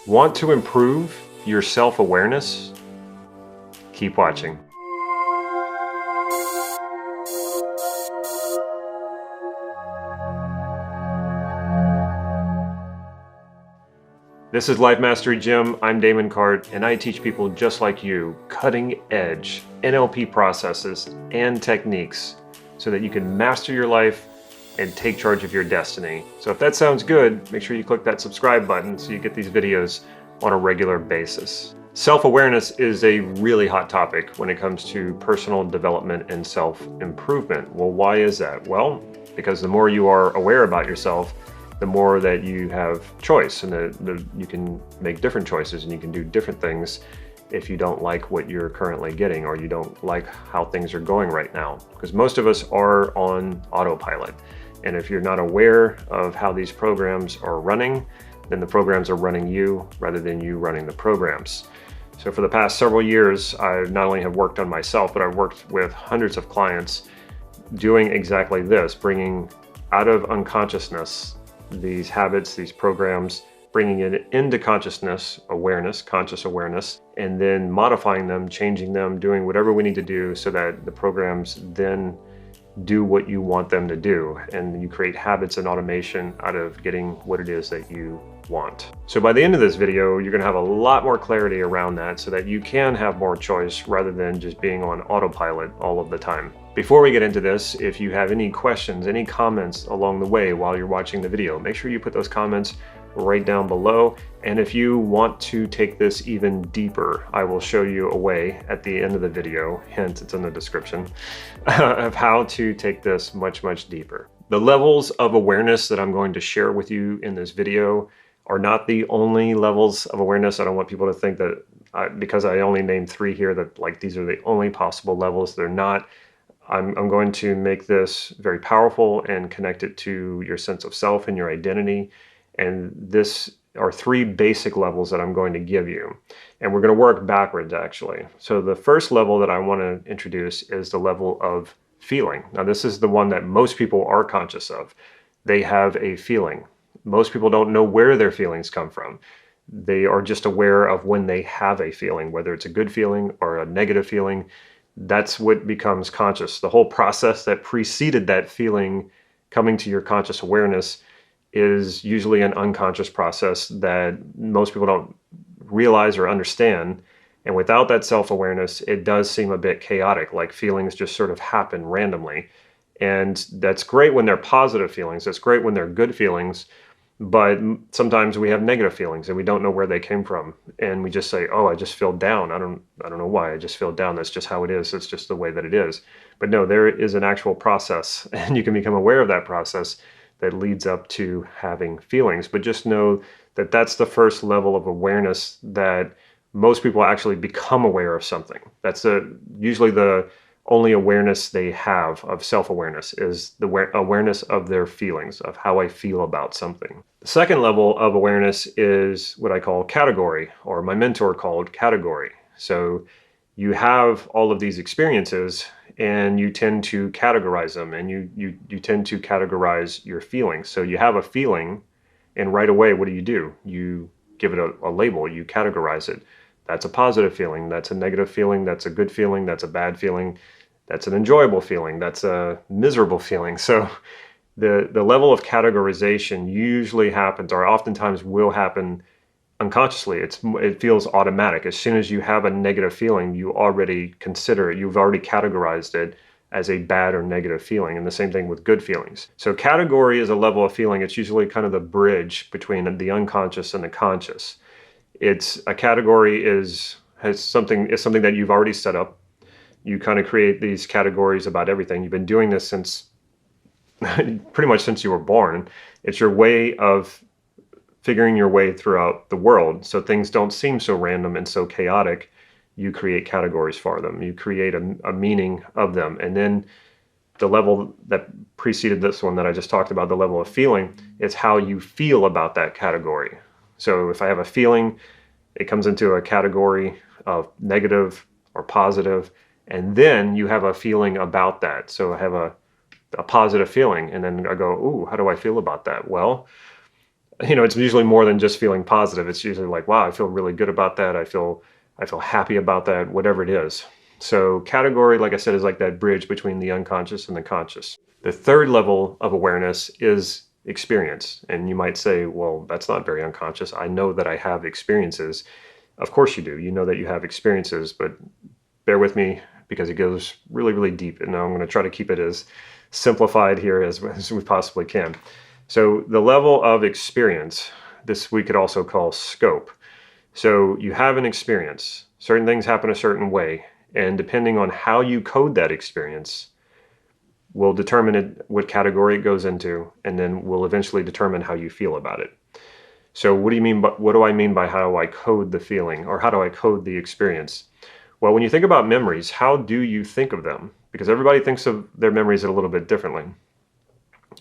Want to improve your self-awareness? Keep watching. This is Life Mastery Gym. I'm Damon, and I teach people just like you cutting-edge NLP processes and techniques so that you can master your life and take charge of your destiny. So if that sounds good, make sure you click that subscribe button so you get these videos on a regular basis. Self-awareness is a really hot topic when it comes to personal development and self-improvement. Well, why is that? Well, because the more you are aware about yourself, the more that you have choice, and you can make different choices and you can do different things if you don't like what you're currently getting or you don't like how things are going right now. Because most of us are on autopilot. And if you're not aware of how these programs are running, then the programs are running you rather than you running the programs. So for the past several years, I not only have worked on myself, but I've worked with hundreds of clients doing exactly this, bringing out of unconsciousness these habits, these programs, bringing it into consciousness, awareness, conscious awareness, and then modifying them, changing them, doing whatever we need to do so that the programs then do what you want them to do. And you create habits and automation out of getting what it is that you want. So by the end of this video, you're gonna have a lot more clarity around that so that you can have more choice rather than just being on autopilot all of the time. Before we get into this, if you have any questions, any comments along the way while you're watching the video, make sure you put those comments right down below. And if you want to take this even deeper, I will show you a way at the end of the video, hint, it's in the description, of how to take this much, much deeper. The levels of awareness that I'm going to share with you in this video are not the only levels of awareness. I don't want people to think that because I only named 3 here, that like these are the only possible levels. They're not. I'm going to make this very powerful and connect it to your sense of self and your identity. And this are 3 basic levels that I'm going to give you. And we're going to work backwards, actually. So the first level that I want to introduce is the level of feeling. Now, this is the one that most people are conscious of. They have a feeling. Most people don't know where their feelings come from. They are just aware of when they have a feeling, whether it's a good feeling or a negative feeling. That's what becomes conscious. The whole process that preceded that feeling coming to your conscious awareness is usually an unconscious process that most people don't realize or understand. And without that self-awareness, it does seem a bit chaotic, like feelings just sort of happen randomly. And that's great when they're positive feelings. That's great when they're good feelings. But sometimes we have negative feelings and we don't know where they came from. And we just say, oh, I just feel down. I don't know why. I just feel down. That's just how it is. It's just the way that it is. But no, there is an actual process, and you can become aware of that process that leads up to having feelings. But just know that that's the first level of awareness, that most people actually become aware of something. That's usually the only awareness they have of self-awareness, is the awareness of their feelings, of how I feel about something. The second level of awareness is what I call category, or my mentor called category. So you have all of these experiences and you tend to categorize them, and you tend to categorize your feelings. So you have a feeling, and right away, what do? You give it a label, you categorize it. That's a positive feeling, that's a negative feeling, that's a good feeling, that's a bad feeling, that's an enjoyable feeling, that's a miserable feeling. So the level of categorization usually happens, or oftentimes will happen, unconsciously. It feels automatic. As soon as you have a negative feeling, you already consider it, you've already categorized it as a bad or negative feeling, and the same thing with good feelings. So category is a level of feeling. It's usually kind of the bridge between the unconscious and the conscious. It's a category is something that you've already set up. You kind of create these categories about everything. You've been doing this since pretty much since you were born. It's your way of figuring your way throughout the world, so things don't seem so random and so chaotic. You create categories for them. You create a meaning of them. And then the level that preceded this one that I just talked about, the level of feeling, is how you feel about that category. So if I have a feeling, it comes into a category of negative or positive, and then you have a feeling about that. So I have a positive feeling, and then I go, ooh, how do I feel about that? Well, It's usually more than just feeling positive. It's usually like, wow, I feel really good about that. I feel happy about that, whatever it is. So category, like I said, is like that bridge between the unconscious and the conscious. The third level of awareness is experience. And you might say, well, that's not very unconscious. I know that I have experiences. Of course you do. You know that you have experiences, but bear with me because it goes really, really deep. And now I'm going to try to keep it as simplified here as we possibly can. So the level of experience, this we could also call scope. So you have an experience, certain things happen a certain way, and depending on how you code that experience will determine what category it goes into, and then will eventually determine how you feel about it. So what do I mean by how do I code the feeling, or how do I code the experience? Well, when you think about memories, how do you think of them? Because everybody thinks of their memories a little bit differently.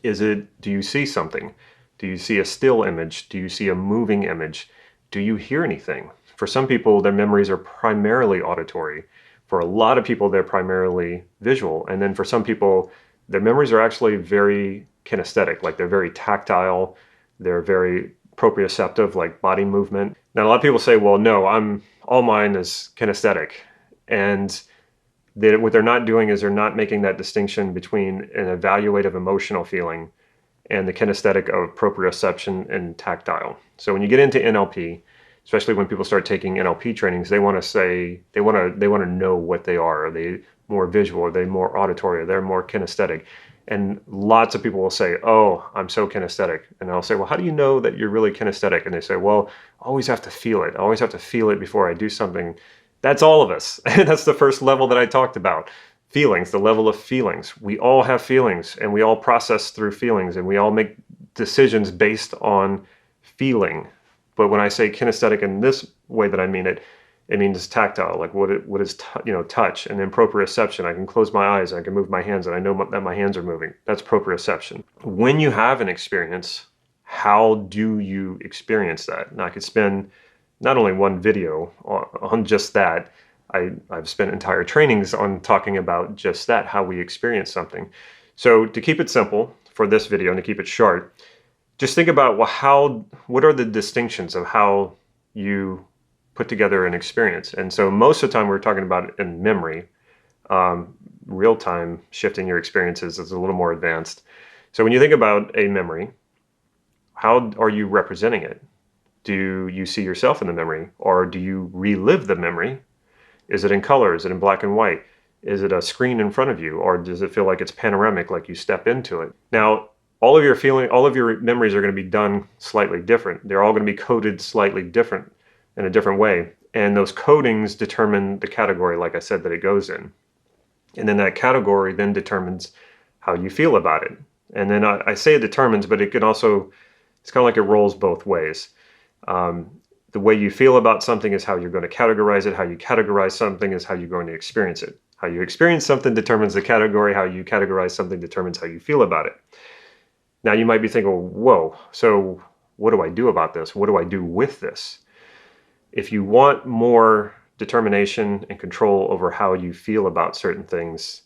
Do you see something? Do you see a still image? Do you see a moving image? Do you hear anything? For some people, their memories are primarily auditory. For a lot of people, they're primarily visual. And then for some people, their memories are actually very kinesthetic, like they're very tactile, they're very proprioceptive, like body movement. Now, a lot of people say, well, no, all mine is kinesthetic. And what they're not doing is they're not making that distinction between an evaluative emotional feeling and the kinesthetic of proprioception and tactile. So when you get into NLP, especially when people start taking NLP trainings, they want to know what they are. Are they more visual? Are they more auditory? Are they more kinesthetic? And lots of people will say, oh, I'm so kinesthetic. And I'll say, well, how do you know that you're really kinesthetic? And they say, well, I always have to feel it. I always have to feel it before I do something. That's all of us. That's the first level that I talked about. Feelings, the level of feelings. We all have feelings, and we all process through feelings, and we all make decisions based on feeling. But when I say kinesthetic in this way that I mean it, it means tactile, like what is touch, and then proprioception. I can close my eyes, I can move my hands, and I know that my hands are moving. That's proprioception. When you have an experience, how do you experience that? Now, I could spend not only one video on just that. I've spent entire trainings on talking about just that, how we experience something. So to keep it simple for this video and to keep it short, just think about, well, what are the distinctions of how you put together an experience? And so most of the time we're talking about in memory. Real-time shifting your experiences is a little more advanced. So when you think about a memory, how are you representing it? Do you see yourself in the memory, or do you relive the memory? Is it in color? Is it in black and white? Is it a screen in front of you, or does it feel like it's panoramic, like you step into it? Now, all of your memories are going to be done slightly different. They're all going to be coded slightly different in a different way. And those codings determine the category, like I said, that it goes in. And then that category then determines how you feel about it. And then I say it determines, but it can also, it's kind of like it rolls both ways. The way you feel about something is how you're going to categorize it. How you categorize something is how you're going to experience it. How you experience something determines the category. How you categorize something determines how you feel about it. Now you might be thinking, whoa, so what do I do about this? What do I do with this? If you want more determination and control over how you feel about certain things,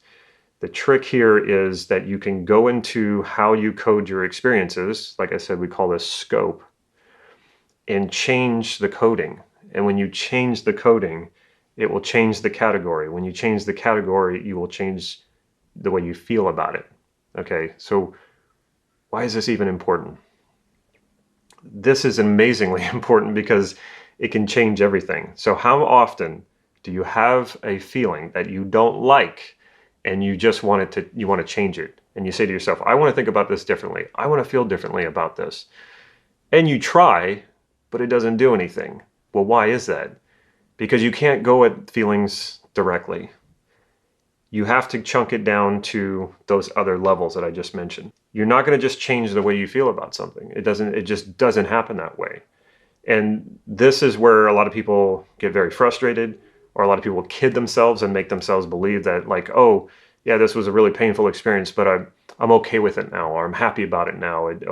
the trick here is that you can go into how you code your experiences. Like I said, we call this scope, and change the coding. And when you change the coding, it will change the category. When you change the category, you will change the way you feel about it. Okay, so why is this even important? This is amazingly important because it can change everything. So how often do you have a feeling that you don't like and you just want to change it? And you say to yourself, I want to think about this differently. I want to feel differently about this. And you try, but it doesn't do anything. Well, why is that? Because you can't go at feelings directly. You have to chunk it down to those other levels that I just mentioned. You're not going to just change the way you feel about something. It just doesn't happen that way. And this is where a lot of people get very frustrated, or a lot of people kid themselves and make themselves believe that, like, oh, yeah, this was a really painful experience, but I'm okay with it now, or I'm happy about it now, it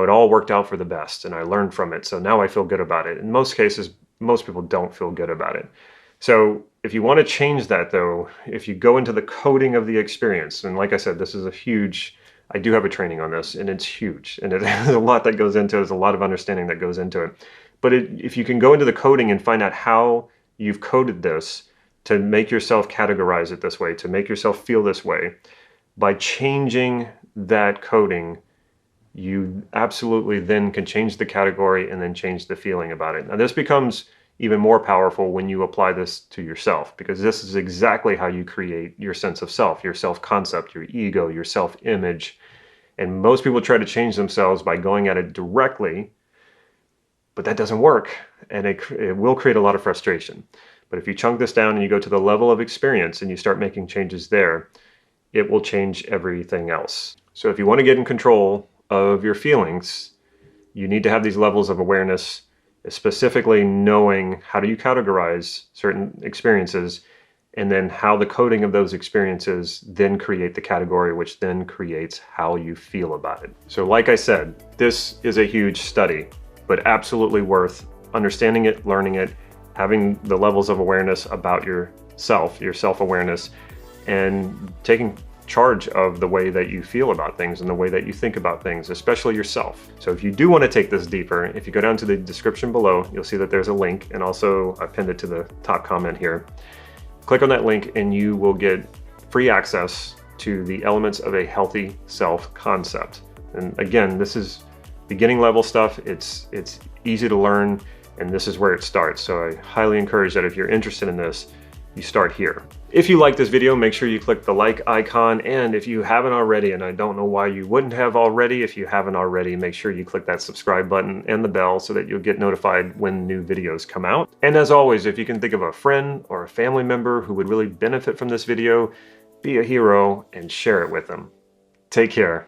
all worked out for the best, and I learned from it, so now I feel good about it. In most cases, most people don't feel good about it. So if you want to change that, though, if you go into the coding of the experience, and like I said, this is a huge I do have a training on this, and it's huge. And there's a lot that goes into it. There's a lot of understanding that goes into it. But if you can go into the coding and find out how you've coded this to make yourself categorize it this way, to make yourself feel this way, by changing that coding, you absolutely then can change the category and then change the feeling about it. Now this becomes even more powerful when you apply this to yourself, because this is exactly how you create your sense of self, your self-concept, your ego, your self-image. And most people try to change themselves by going at it directly, but that doesn't work, and it will create a lot of frustration. But if you chunk this down and you go to the level of experience and you start making changes there, it will change everything else. So if you want to get in control of your feelings, you need to have these levels of awareness, specifically knowing how do you categorize certain experiences, and then how the coding of those experiences then create the category, which then creates how you feel about it. So like I said, this is a huge study, but absolutely worth understanding it, learning it, having the levels of awareness about yourself, your self-awareness, and taking charge of the way that you feel about things and the way that you think about things, especially yourself. So if you do want to take this deeper, if you go down to the description below, you'll see that there's a link, and also I pinned it to the top comment here. Click on that link and you will get free access to the elements of a healthy self-concept. And again, this is beginning level stuff. It's easy to learn, and this is where it starts. So I highly encourage that if you're interested in this, you start here. If you like this video, make sure you click the like icon, and if you haven't already, and I don't know why you wouldn't have already, if you haven't already, make sure you click that subscribe button and the bell so that you'll get notified when new videos come out. And as always, if you can think of a friend or a family member who would really benefit from this video, be a hero and share it with them. Take care.